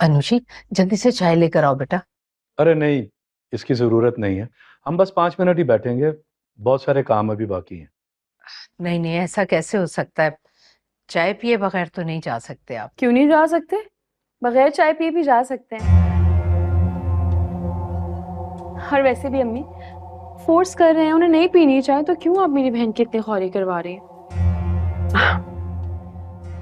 अनुजी, जल्दी से चाय लेकर आओ बेटा। अरे नहीं, इसकी जरूरत नहीं है। हम बस 5 मिनट ही बैठेंगे, बहुत सारे काम अभी बाकी हैं। नहीं नहीं, ऐसा कैसे हो सकता है? चाय पिए बगैर तो नहीं जा सकते आप। क्यों नहीं जा सकते? बगैर चाय पिए भी जा सकते हैं। और वैसे भी अम्मी फोर्स कर रहे हैं, उन्हें नहीं पीनी चाय तो क्यों आप मेरी बहन की इतनी खौरी करवा रही हैं?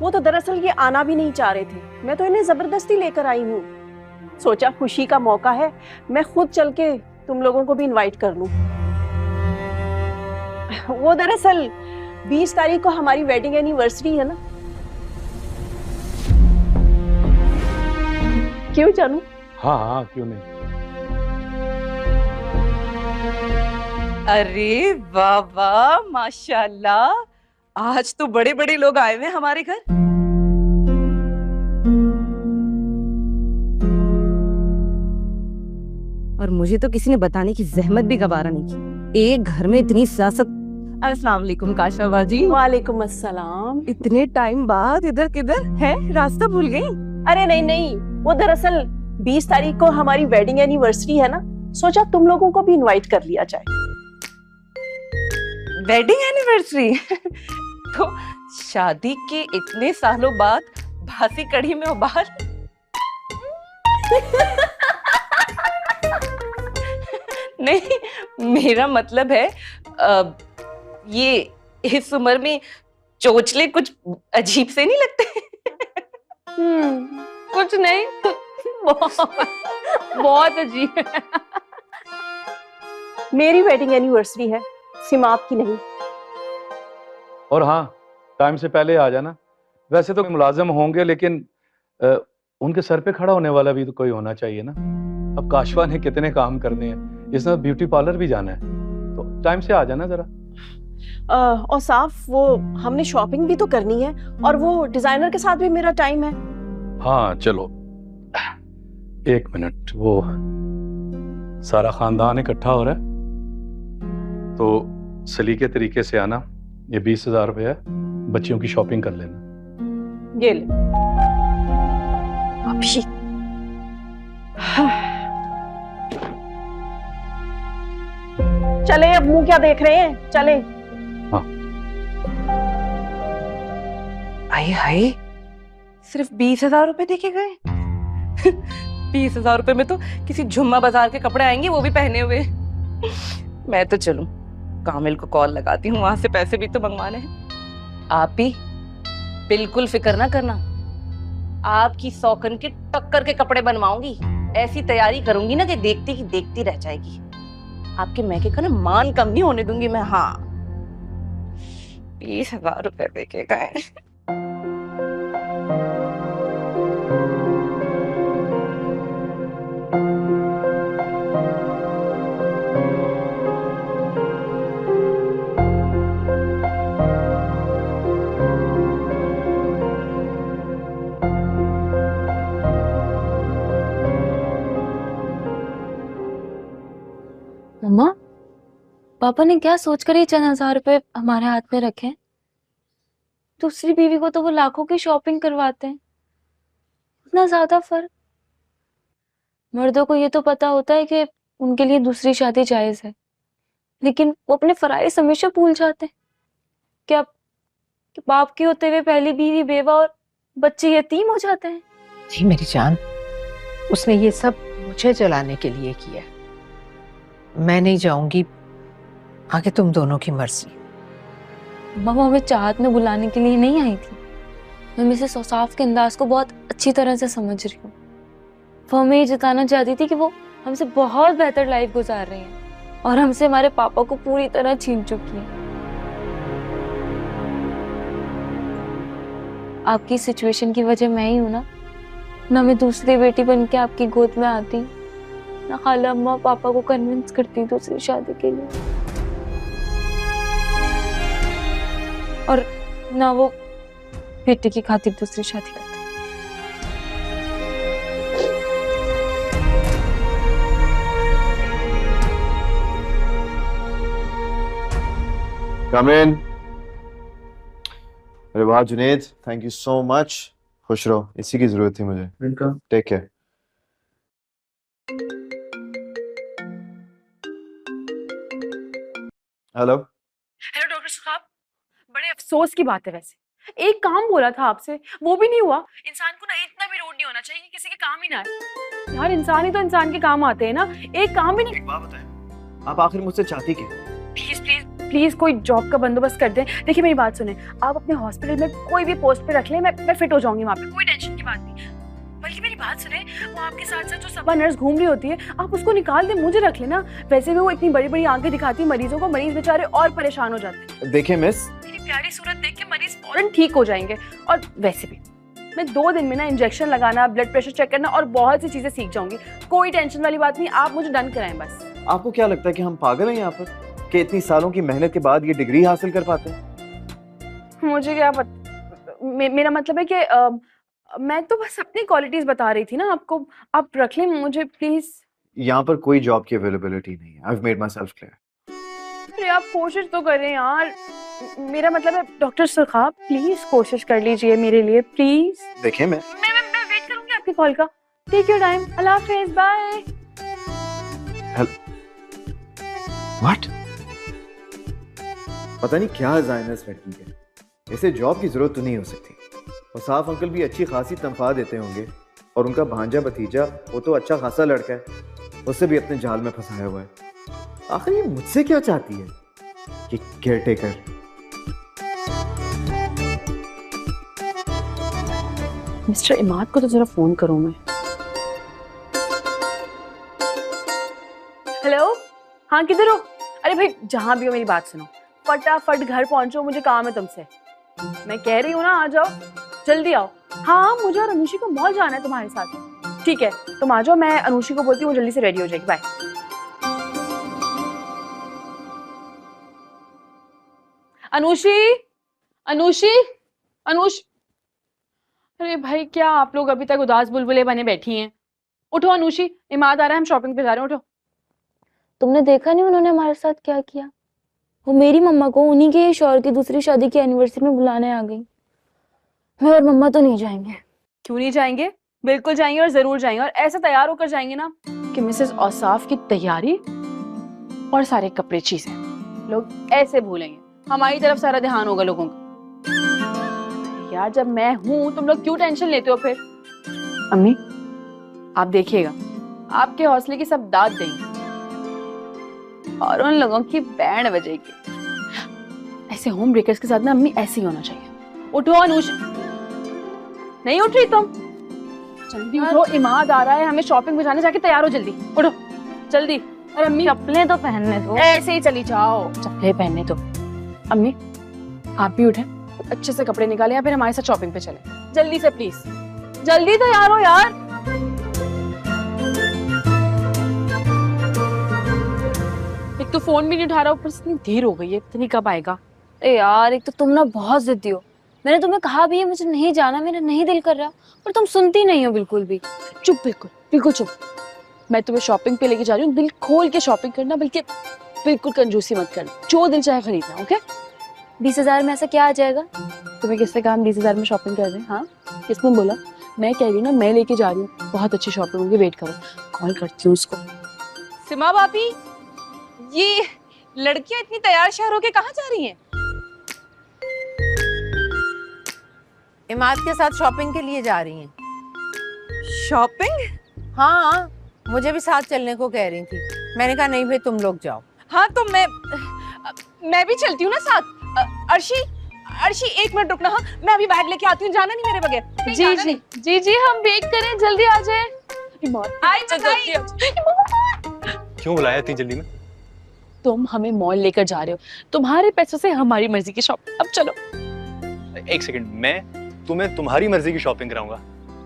वो तो दरअसल ये आना भी नहीं चाह रहे थे, मैं तो इन्हें जबरदस्ती लेकर आई हूँ। सोचा खुशी का मौका है, मैं खुद चल के तुम लोगों को भी इनवाइट कर लूं। वो दरअसल 20 तारीख को हमारी वेडिंग एनिवर्सरी है ना। क्यों जानू? हाँ हाँ, क्यों नहीं। अरे वाह वाह, माशाल्लाह, आज तो बड़े बड़े लोग आए हुए हैं हमारे घर। और मुझे तो किसी ने बताने की जहमत भी गवारा नहीं की। एक घर में इतनी सियासत। अस्सलाम वालेकुम काशा बाजी। वालेकुम अस्सलाम। इतने टाइम बाद इधर किधर है? रास्ता भूल गई? अरे नहीं नहीं, वो दरअसल 20 तारीख को हमारी वेडिंग एनिवर्सरी है ना, सोचा तुम लोगों को भी इनवाइट कर लिया जाए। Wedding anniversary? तो शादी के इतने सालों बाद भासी कढ़ी में उबाल। नहीं, मेरा मतलब है ये इस उम्र में चोचले कुछ अजीब से नहीं लगते? कुछ नहीं। बहुत अजीब है। मेरी वेडिंग एनिवर्सरी है, सिमात की नहीं। और हाँ, टाइम से पहले आ जाना। वैसे तो मुलाजिम होंगे, लेकिन उनके सर पे खड़ा होने वाला भी तो कोई होना चाहिए ना। अब काशवा ने कितने काम करने हैं, इसने ब्यूटी पार्लर भी जाना है, तो टाइम से आ जाना जरा। और साफ वो हमने शॉपिंग भी तो करनी है, और वो डिजाइनर के साथ भी मेरा टाइम है। हाँ चलो, 1 मिनट। वो सारा खानदान इकट्ठा हो रहा है, तो सलीके तरीके से आना। ये 20,000 रुपये है, बच्चियों की शॉपिंग कर लेना। ये ले। अभी चले, अब मुंह क्या देख रहे हैं, चले। हाँ। हाय हाय, सिर्फ 20,000 रुपए देके गए? 20,000 रुपए में तो किसी जुम्मा बाजार के कपड़े आएंगे, वो भी पहने हुए। मैं तो चलूं, कामिल को कॉल लगाती हूँ, वहां से पैसे भी तो मंगवाने हैं। आप भी बिल्कुल फिक्र ना करना, आपकी सौकन के टक्कर के कपड़े बनवाऊंगी। ऐसी तैयारी करूंगी ना कि देखती की देखती रह जाएगी। आपके मैके का ना मान कम नहीं होने दूंगी मैं। हाँ, 20,000 रुपए देके गए। मम्मा, पापा ने क्या सोचकर ये चंद हजार रुपए हमारे हाथ में रखे हैं? दूसरी बीवी को तो वो लाखों की शॉपिंग करवाते हैं, इतना ज्यादा फर्क। मर्दों को ये तो पता होता है कि उनके लिए दूसरी शादी जायज है, लेकिन वो अपने फराइज हमेशा भूल जाते हैं। क्या कि बाप के होते हुए पहली बीवी बेवा और बच्चे यतीम हो जाते हैं? जी मेरी जान, उसने ये सब मुझे जलाने के लिए किया। मैं नहीं जाऊंगी, आगे तुम दोनों की मर्जी। वो हमें चाहत में बुलाने के लिए नहीं आई थी। मैं मिसेस औसाफ के अंदाज को बहुत अच्छी तरह से समझ रही हूँ। वो हमें ये जताना चाहती थी कि वो हमसे बहुत बेहतर लाइफ गुजार रही हैं और हमसे हमारे पापा को पूरी तरह छीन चुकी है। आपकी सिचुएशन की वजह मैं ही हूँ ना मैं दूसरी बेटी बन के आपकी गोद में आती, ना खाला अम्मा पापा को कन्विंस करती दूसरी शादी के लिए, और ना वो बेटे की खातिर दूसरी शादी करते। Come in. अरे वाह Junaid, thank you so much. खुश रहो, इसी की जरूरत थी मुझे। Welcome. Take care. Hello. Hello doctor साहब, बड़े अफसोस की बात है वैसे। एक काम बोला था आपसे, वो भी नहीं हुआ। इंसान को ना इतना भी रूड नहीं होना चाहिए कि किसी के काम ही ना आए। यार इंसान ही तो इंसान के काम आते हैं ना, एक काम भी नहीं। एक बात बताएं, आप आखिर मुझसे चाहती क्या? प्लीज प्लीज प्लीज कोई जॉब का बंदोबस्त कर दें। देखिए मेरी बात सुने, आप अपने हॉस्पिटल में कोई भी पोस्ट पे रख लें, मैं फिट हो जाऊंगी वहाँ पे, कोई टेंशन की बात नहीं। बल्कि मेरी बात सुने, वो आपके साथ साथ जो सबा नर्स घूम रही होती है, आप उसको निकाल दें, मुझे रख लेना। वैसे भी वो इतनी बड़ी बड़ी आंखें दिखाती है मरीजों को, मरीज बेचारे और परेशान हो जाते हैं। देखिए मिस, मेरी प्यारी सूरत देख के मरीज फौरन ठीक हो जाएंगे। और वैसे भी मैं 2 दिन में ना इंजेक्शन लगाना, ब्लड प्रेशर चेक करना और बहुत सी चीजें सीख जाऊंगी। कोई टेंशन वाली बात नहीं, आप मुझे डन कराएं बस। आपको क्या लगता है कि हम पागल हैं यहाँ पर कि इतनी सालों की मेहनत के बाद ये डिग्री हासिल कर पाते हैं? मुझे क्या पता, मेरा मतलब है कि मैं तो बस अपनी क्वालिटीज बता रही थी ना आपको। आप रख लें मुझे प्लीज। यहाँ पर कोई जॉब की अवेलेबिलिटी नहीं है। I've made myself clear. अरे आप कोशिश तो करें यार। मेरा मतलब है डॉक्टर सुखाब, प्लीज कोशिश कर लीजिए मेरे लिए प्लीज। देखिए मैं वेट करूंगी आपकी कॉल का। Take your time. अल्लाह हाफिज, बाय। व्हाट? पता नहीं क्या हज़ाइन है इस लड़की के। इसे जॉब की जरूरत तो नहीं हो सकती। और साफ अंकल भी अच्छी खासी तनख्वाह देते होंगे, और उनका भांजा भतीजा वो तो अच्छा खासा लड़का है, उससे भी अपने जाल में फंसाया हुआ है। आखिर ये मुझसे क्या चाहती है? ये केयरटेकर। मिस्टर इमाद को तो जरा फोन करूं मैं। हेलो, हाँ किधर हो? अरे भाई जहां भी हो मेरी बात सुनो, फटाफट घर पहुंचो, मुझे काम है तुमसे। मैं कह रही हूँ ना, आ जाओ, जल्दी आओ। हाँ मुझे और अनुषी को मॉल जाना है तुम्हारे साथ। ठीक है तुम आ जाओ, मैं अनुषी को बोलती हूँ जल्दी से रेडी हो जाएगी। बाय। अनुषी, अनुषी, अनुष। अरे भाई क्या आप लोग अभी तक उदास बुलबुले बने बैठी हैं? उठो अनुषी, इमाद आ रहा है, हम शॉपिंग पे जा रहे हैं, उठो। तुमने देखा नहीं उन्होंने हमारे साथ क्या किया? वो मेरी मम्मा को उन्हीं के शौहर की दूसरी शादी की एनिवर्सरी में बुलाने आ गई। मैं और मम्मा तो नहीं जाएंगे। क्यों नहीं जाएंगे? बिल्कुल जाएंगे और जरूर जाएंगे, और ऐसा तैयार होकर जाएंगे ना कि मिसेस औसाफ की तैयारी और सारे कपड़े चीजें लोग ऐसे भूलेंगे। हमारी तरफ सारा ध्यान होगा लोगों का। यार जब मैं हूं तुम लोग क्यों टेंशन लेते हो फिर? अम्मी आप देखिएगा, आपके हौसले की सब दाद देंगे और उन लोगों की बैंड बजेगी। ऐसे होम ब्रेकर्स के साथ ना अम्मी ऐसे ही होना चाहिए। उठो अनुष। नहीं उठ रही तुम? जल्दी उठो, इमाद आ रहा है, हमें शॉपिंग में जाने, जाके तैयार हो जल्दी, उठो जल्दी। और अम्मी चप्पलें तो पहनने दो। ऐसे ही चली जाओ, चप्पलें पहनने दो। अम्मी आप भी उठे, अच्छे से कपड़े निकाले या फिर हमारे साथ शॉपिंग पे चले, जल्दी से प्लीज। जल्दी तैयार हो यार। एक तो फोन भी नहीं उठा रहा, ऊपर से इतनी देर हो गई है, पता नहीं कब आएगा। अरे यार एक तो तुम ना बहुत जिद्दी हो। मैंने तुम्हें कहा भी है मुझे नहीं जाना, मेरा नहीं दिल कर रहा, पर तुम सुनती नहीं हो बिल्कुल भी। चुप, बिल्कुल बिल्कुल चुप। मैं तुम्हें शॉपिंग पे लेके जा रही हूँ, दिल खोल के शॉपिंग करना, बल्कि बिल्कुल कंजूसी मत करना, जो दिल चाहे खरीदना। ओके? 20,000 में ऐसा क्या आ जाएगा? तुम्हें किससे कहा 20,000 में शॉपिंग कर रहे हैं? हाँ किसने बोला? मैं कह रही हूँ ना, मैं लेके जा रही हूँ, बहुत अच्छी शॉपिंग होगी, वेट करो, कॉल करती हूँ उसको। सिमा भाभी, ये लड़कियां इतनी तैयार शहर होके कहाँ जा रही हैं? इमाद के साथ शॉपिंग के लिए जा रही हैं। शॉपिंग? हाँ मुझे भी साथ चलने को कह रही थी, मैंने कहा नहीं भाई तुम लोग जाओ। हाँ तो मैं भी चलती हूँ ना साथ। अर्शी, अर्शी एक मिनट रुकना। हाँ मैं अभी बैग लेके आती हूँ, जाना नहीं मेरे बगैर। जी जी जी जी हम वेट करें, जल्दी आ जाए। क्यों बुलाया इतनी जल्दी में? तुम हमें मॉल लेकर जा रहे हो, तुम्हारे पैसों से हमारी मर्जी की शॉपिंग। अब चलो। एक सेकंड, मैं तुम्हें तुम्हारी मर्जी की शॉपिंग कराऊंगा?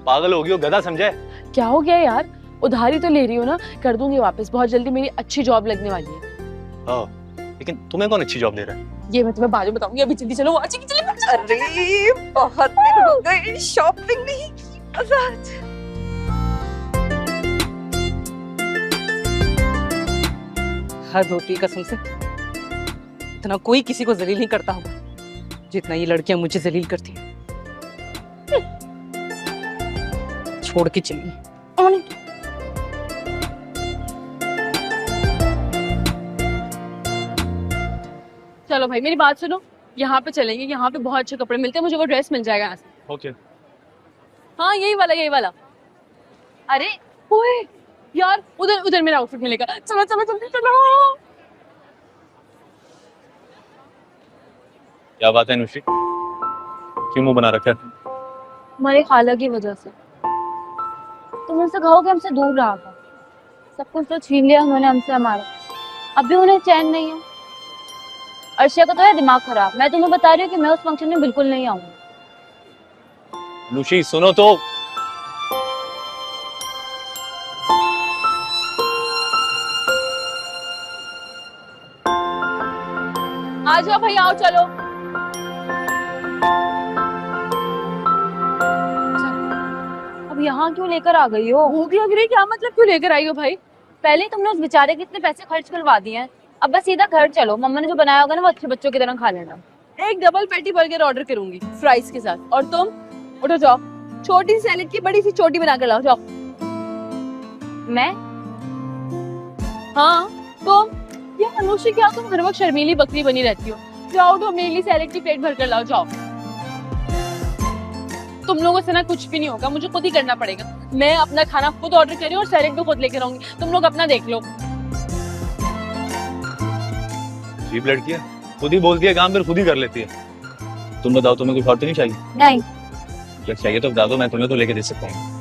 पागल हो गई हो, गधा समझा है? क्या हो गया यार? उधारी तो ले रही हो ना, कर दूंगी वापस, बहुत जल्दी मेरी अच्छी जॉब लगने वाली है। हाँ, लेकिन तुम्हें कौन अच्छी जॉब दे रहा है? ये मैं तुम्हें बाद में बताऊंगी, अभी जल्दी चलो। अरे बहुत दिन हो गए शॉपिंग नहीं की। आजाद। हद होती है कसम से, इतना कोई किसी को जलील नहीं करता होगा जितना ये लड़कियां मुझे जलील करती हैं। छोड़ के चली। चलो भाई मेरी बात सुनो, यहाँ पे चलेंगे, यहाँ पे बहुत अच्छे कपड़े मिलते हैं, मुझे वो ड्रेस मिल जाएगा यहाँ से। ओके। हाँ यही वाला यही वाला। अरे ओए यार उधर उधर मेरा आउटफिट मिलेगा, चलो चलो जल्दी चलो। क्या बात है नुशी, क्यों मुंह बना रखा है? हमारी खाला की वजह से। तुम उनसे कहो कि हमसे दूर रहा था, सब कुछ तो छीन लिया उन्होंने हमसे हमारा, अब भी उन्हें चैन नहीं है। अर्शिया का तो है दिमाग खराब, मैं तुम्हें बता रही हूँ कि मैं उस फंक्शन में बिल्कुल नहीं आऊंगी। नुशी सुनो तो। आ जाओ भाई आओ चलो। अब यहाँ क्यों लेकर आ गई हो? भूख लग रही, क्या मतलब क्यों लेकर आई हो भाई? पहले ही तुमने उस बेचारे के इतने पैसे खर्च करवा दिए हैं, अब बस सीधा घर चलो, मम्मा ने जो बनाया होगा ना वो अच्छे बच्चों की तरह खा लेना। एक डबल पैटी बर्गर ऑर्डर करूंगी फ्राइज के साथ, और तुम उठो जाओ, छोटी सी सैलेड की बड़ी सी चोटी बना कर लाओ जाओ। मैं? हाँ तुम। ये अनुषी क्या तुम हर वक्त शर्मीली बकरी बनी रहती हो? जाओ तो मेरे लिए सैलेड की प्लेट भर कर लाओ जाओ। तुम लोगों से ना कुछ भी नहीं होगा, मुझे खुद ही करना पड़ेगा। मैं अपना खाना खुद ऑर्डर करी और सैलेड भी खुद लेकर आऊंगी, तुम लोग अपना देख लो। अजीब लड़की है, खुद ही बोलती है काम फिर खुद ही कर लेती है। तुम बताओ तुम्हें कुछ और तो नहीं चाहिए? नहीं। अगर चाहिए तो बता दो, मैं तुम्हें तो लेके दे सकता हूँ।